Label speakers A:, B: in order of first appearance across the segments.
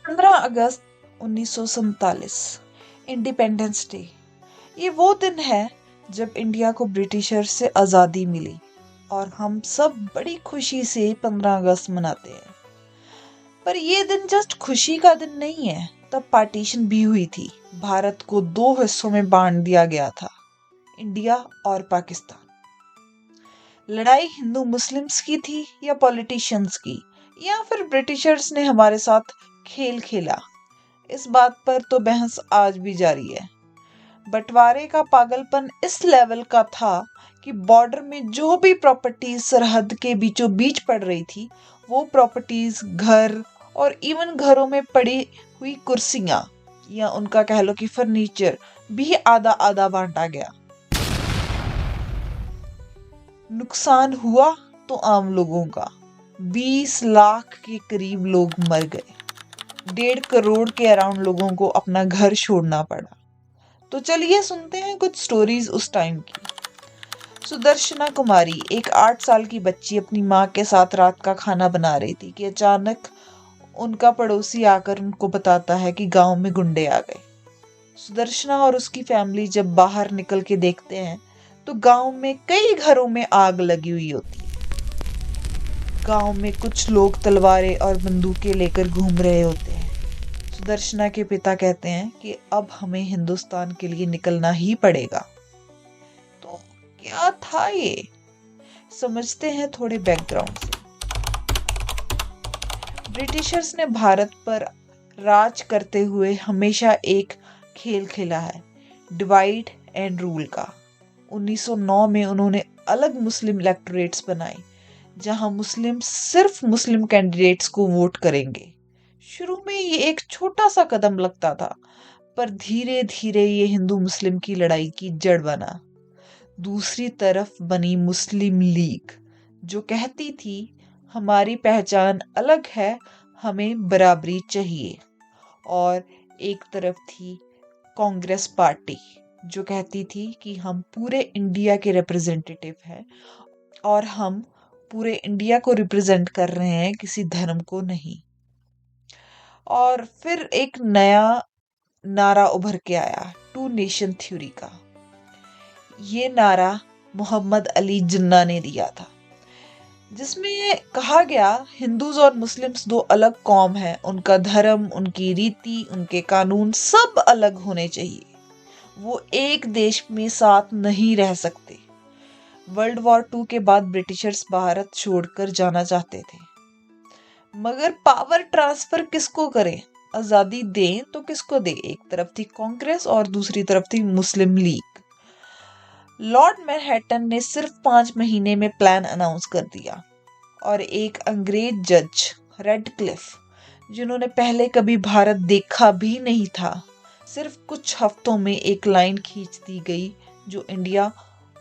A: 15 अगस्त 1947 independence day. ये वो दिन है जब इंडिया को ब्रिटिशर से आज़ादी मिली और हम सब बड़ी खुशी से 15 अगस्त मनाते हैं। पर ये दिन जस्ट खुशी का दिन नहीं है। तब पार्टीशन भी हुई थी। भारत को दो हिस्सों में बांट दिया गया था, इंडिया और पाकिस्तान। लड़ाई हिंदू मुस्लिम्स की थी या पॉलिटिशियंस की, या फिर ब्रिटिशर्स ने हमारे साथ खेल खेला, इस बात पर तो बहस आज भी जारी है। बंटवारे का पागलपन इस लेवल का था कि बॉर्डर में जो भी प्रॉपर्टीज सरहद के बीचों बीच पड़ रही थी, वो प्रॉपर्टीज, घर और इवन घरों में पड़ी हुई कुर्सियां या उनका कह लो कि फर्नीचर भी आधा आधा बांटा गया। नुकसान हुआ तो आम लोगों का। 20 लाख के करीब लोग मर गए। 1.5 करोड़ के अराउंड लोगों को अपना घर छोड़ना पड़ा। तो चलिए सुनते हैं कुछ स्टोरीज उस टाइम की। सुदर्शना कुमारी, एक 8 साल की बच्ची, अपनी माँ के साथ रात का खाना बना रही थी कि अचानक उनका पड़ोसी आकर उनको बताता है कि गांव में गुंडे आ गए। सुदर्शना और उसकी फैमिली जब बाहर निकल के देखते हैं तो गांव में कई घरों में आग लगी हुई होती है। गांव में कुछ लोग तलवारें और बंदूकें लेकर घूम रहे होते हैं। सुदर्शना के पिता कहते हैं कि अब हमें हिंदुस्तान के लिए निकलना ही पड़ेगा। तो क्या था ये, समझते हैं थोड़े बैकग्राउंड से। ब्रिटिशर्स ने भारत पर राज करते हुए हमेशा एक खेल खेला है, डिवाइड एंड रूल का। 1909 में उन्होंने अलग मुस्लिम इलेक्टोरेट्स बनाए, जहां मुस्लिम सिर्फ मुस्लिम कैंडिडेट्स को वोट करेंगे। शुरू में ये एक छोटा सा कदम लगता था, पर धीरे धीरे ये हिंदू मुस्लिम की लड़ाई की जड़ बना। दूसरी तरफ बनी मुस्लिम लीग, जो कहती थी हमारी पहचान अलग है, हमें बराबरी चाहिए। और एक तरफ थी कांग्रेस पार्टी, जो कहती थी कि हम पूरे इंडिया के रिप्रेजेंटेटिव हैं और हम पूरे इंडिया को रिप्रेजेंट कर रहे हैं, किसी धर्म को नहीं। और फिर एक नया नारा उभर के आया, टू नेशन थ्योरी का। ये नारा मोहम्मद अली जिन्ना ने दिया था, जिसमें कहा गया हिंदूज और मुस्लिम्स दो अलग कौम हैं, उनका धर्म, उनकी रीति, उनके कानून सब अलग होने चाहिए। वो एक देश में साथ नहीं रह सकते। वर्ल्ड वॉर 2 के बाद ब्रिटिशर्स भारत छोड़कर जाना चाहते थे, मगर पावर ट्रांसफर किसको करें, आजादी दें तो किसको दे। एक तरफ थी कांग्रेस और दूसरी तरफ थी मुस्लिम लीग। लॉर्ड मैनहट्टन ने सिर्फ 5 महीने में प्लान अनाउंस कर दिया और एक अंग्रेज जज रेडक्लिफ, जिन्होंने पहले कभी भारत देखा भी नहीं था, सिर्फ कुछ हफ्तों में एक लाइन खींच दी गई जो इंडिया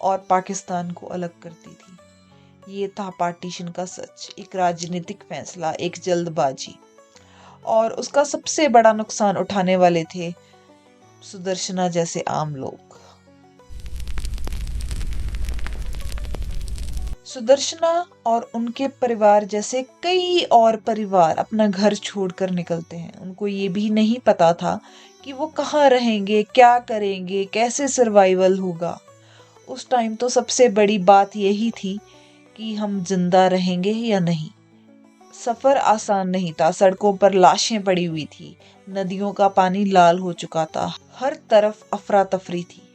A: और पाकिस्तान को अलग करती थी। ये था पार्टीशन का सच, एक राजनीतिक फैसला, एक जल्दबाजी। और उसका सबसे बड़ा नुकसान उठाने वाले थे सुदर्शना जैसे आम लोग। सुदर्शना और उनके परिवार जैसे कई और परिवार अपना घर छोड़कर निकलते हैं। उनको ये भी नहीं पता था कि वो कहाँ रहेंगे, क्या करेंगे, कैसे सर्वाइवल होगा। उस टाइम तो सबसे बड़ी बात यही थी कि हम जिंदा रहेंगे या नहीं। सफर आसान नहीं था। सड़कों पर लाशें पड़ी हुई थी, नदियों का पानी लाल हो चुका था, हर तरफ अफरा तफरी थी।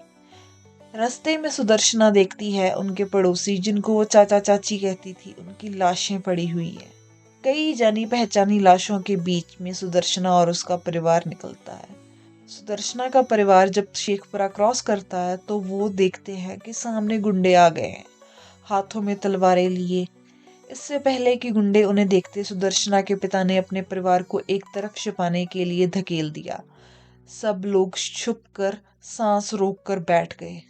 A: रास्ते में सुदर्शना देखती है उनके पड़ोसी, जिनको वो चाचा चाची कहती थी, उनकी लाशें पड़ी हुई है। कई जानी पहचानी लाशों के बीच में सुदर्शना और उसका परिवार निकलता है। सुदर्शना का परिवार जब शेखपुरा क्रॉस करता है तो वो देखते हैं कि सामने गुंडे आ गए हैं, हाथों में तलवारें लिए। इससे पहले कि गुंडे उन्हें देखते, सुदर्शना के पिता ने अपने परिवार को एक तरफ छिपाने के लिए धकेल दिया। सब लोग छुप कर सांस रोक कर बैठ गए।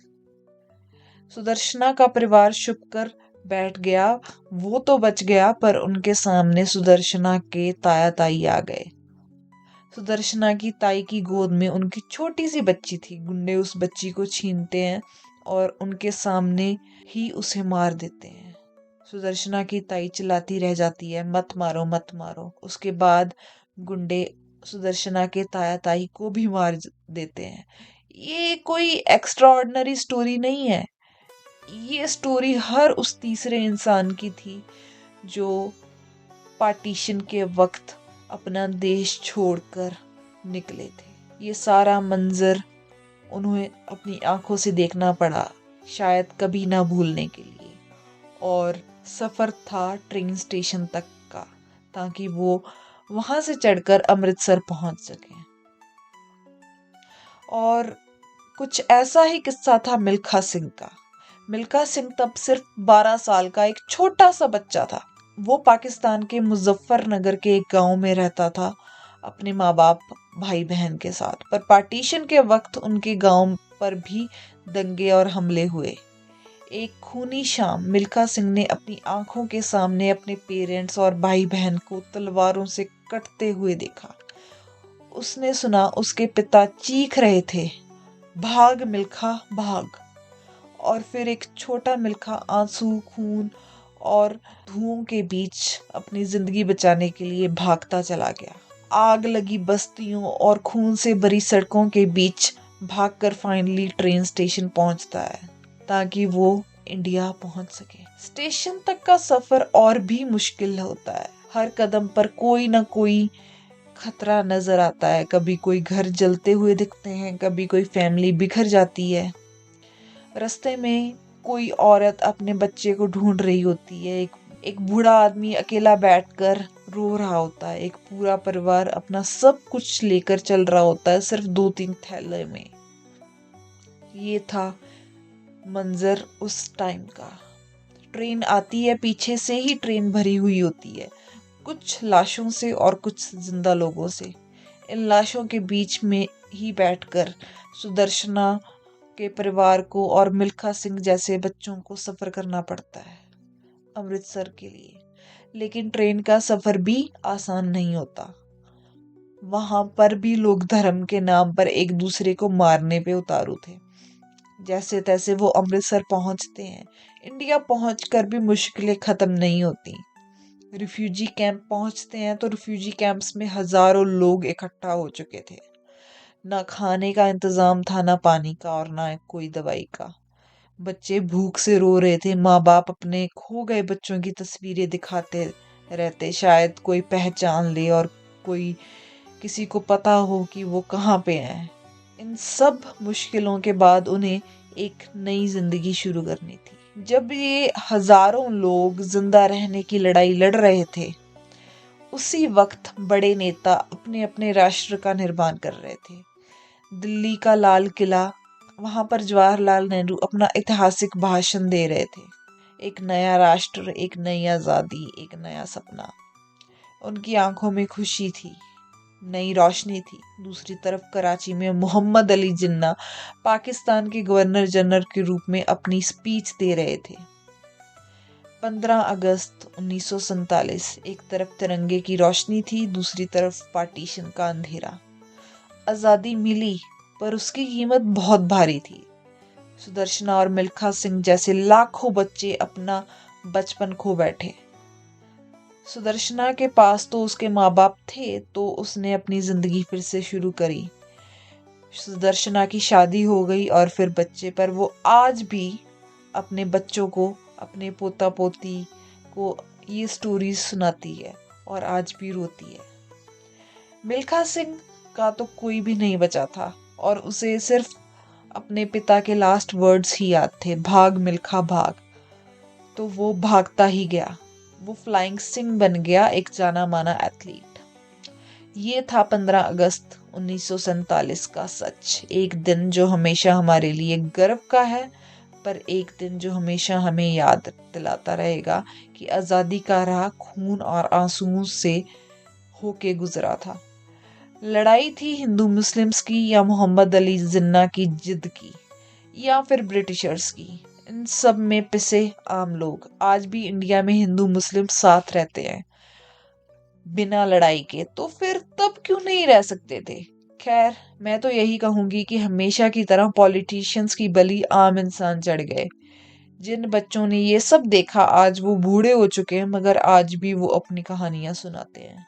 A: सुदर्शना का परिवार छुप कर बैठ गया। वो तो बच गया, पर उनके सामने सुदर्शना के ताया ताई आ गए। सुदर्शना की ताई की गोद में उनकी छोटी सी बच्ची थी। गुंडे उस बच्ची को छीनते हैं और उनके सामने ही उसे मार देते हैं। सुदर्शना की ताई चिल्लाती रह जाती है, मत मारो मत मारो। उसके बाद गुंडे सुदर्शना के ताया ताई को भी मार देते हैं। ये कोई एक्स्ट्राऑर्डिनरी स्टोरी नहीं है, ये स्टोरी हर उस तीसरे इंसान की थी जो पार्टीशन के वक्त अपना देश छोड़कर निकले थे। ये सारा मंजर उन्हें अपनी आंखों से देखना पड़ा, शायद कभी ना भूलने के लिए। और सफ़र था ट्रेन स्टेशन तक का, ताकि वो वहां से चढ़कर अमृतसर पहुंच सके। और कुछ ऐसा ही किस्सा था मिल्खा सिंह का। मिल्खा सिंह तब सिर्फ 12 साल का एक छोटा सा बच्चा था। वो पाकिस्तान के मुजफ्फरनगर के एक गांव में रहता था अपने माँ बाप भाई बहन के साथ। पर पार्टीशन के वक्त उनके गांव पर भी दंगे और हमले हुए। एक खूनी शाम मिल्खा सिंह ने अपनी आंखों के सामने अपने पेरेंट्स और भाई बहन को तलवारों से कटते हुए देखा। उसने सुना उसके पिता चीख रहे थे, भाग मिल्खा भाग। और फिर एक छोटा मिल्खा आंसू, खून और धुओं के बीच अपनी जिंदगी बचाने के लिए भागता चला गया। आग लगी बस्तियों और खून से भरी सड़कों के बीच भागकर फाइनली ट्रेन स्टेशन पहुंचता है, ताकि वो इंडिया पहुंच सके। स्टेशन तक का सफर और भी मुश्किल होता है। हर कदम पर कोई ना कोई खतरा नजर आता है। कभी कोई घर जलते हुए दिखते हैं, कभी कोई फैमिली बिखर जाती है। रास्ते में कोई औरत अपने बच्चे को ढूंढ रही होती है। एक बूढ़ा आदमी अकेला बैठकर रो रहा होता है। एक पूरा परिवार अपना सब कुछ लेकर चल रहा होता है, सिर्फ 2-3 थैले में। ये था मंजर उस टाइम का। ट्रेन आती है, पीछे से ही ट्रेन भरी हुई होती है, कुछ लाशों से और कुछ जिंदा लोगों से। इन लाशों के बीच में ही बैठकर सुदर्शना के परिवार को और मिल्खा सिंह जैसे बच्चों को सफर करना पड़ता है अमृतसर के लिए। लेकिन ट्रेन का सफर भी आसान नहीं होता। वहां पर भी लोग धर्म के नाम पर एक दूसरे को मारने पे उतारू थे। जैसे तैसे वो अमृतसर पहुंचते हैं। इंडिया पहुंचकर भी मुश्किलें खत्म नहीं होती। रिफ्यूजी कैंप पहुंचते हैं तो रिफ्यूजी कैंप्स में हजारों लोग इकट्ठा हो चुके थे। ना खाने का इंतजाम था, ना पानी का, और ना कोई दवाई का। बच्चे भूख से रो रहे थे। माँ बाप अपने खो गए बच्चों की तस्वीरें दिखाते रहते, शायद कोई पहचान ले और कोई किसी को पता हो कि वो कहाँ पे हैं। इन सब मुश्किलों के बाद उन्हें एक नई जिंदगी शुरू करनी थी। जब ये हजारों लोग जिंदा रहने की लड़ाई लड़ रहे थे, उसी वक्त बड़े नेता अपने अपने राष्ट्र का निर्माण कर रहे थे। दिल्ली का लाल किला, वहां पर जवाहरलाल नेहरू अपना ऐतिहासिक भाषण दे रहे थे। एक नया राष्ट्र, एक नई आजादी, एक नया सपना। उनकी आंखों में खुशी थी, नई रोशनी थी। दूसरी तरफ कराची में मोहम्मद अली जिन्ना पाकिस्तान के गवर्नर जनरल के रूप में अपनी स्पीच दे रहे थे। 15 अगस्त 1947। एक तरफ तिरंगे की रोशनी थी, दूसरी तरफ पार्टीशन का अंधेरा। आजादी मिली, पर उसकी कीमत बहुत भारी थी। सुदर्शना और मिल्खा सिंह जैसे लाखों बच्चे अपना बचपन खो बैठे। सुदर्शना के पास तो उसके माँ बाप थे, तो उसने अपनी जिंदगी फिर से शुरू करी। सुदर्शना की शादी हो गई और फिर बच्चे, पर वो आज भी अपने बच्चों को, अपने पोता पोती को ये स्टोरीज सुनाती है और आज भी रोती है। मिल्खा सिंह का तो कोई भी नहीं बचा था और उसे सिर्फ अपने पिता के लास्ट वर्ड्स ही याद थे, भाग मिल्खा भाग। तो वो भागता ही गया। वो फ्लाइंग सिंह बन गया, एक जाना माना एथलीट। ये था 15 अगस्त 1947 का सच। एक दिन जो हमेशा हमारे लिए गर्व का है, पर एक दिन जो हमेशा हमें याद दिलाता रहेगा कि आज़ादी का राह खून और आंसुओं से होके गुजरा था। लड़ाई थी हिंदू मुस्लिम्स की, या मोहम्मद अली जिन्ना की जिद की, या फिर ब्रिटिशर्स की। इन सब में पिसे आम लोग। आज भी इंडिया में हिंदू मुस्लिम साथ रहते हैं बिना लड़ाई के, तो फिर तब क्यों नहीं रह सकते थे। खैर, मैं तो यही कहूंगी कि हमेशा की तरह पॉलिटिशियंस की बलि आम इंसान चढ़ गए। जिन बच्चों ने ये सब देखा आज वो बूढ़े हो चुके हैं, मगर आज भी वो अपनी कहानियां सुनाते हैं।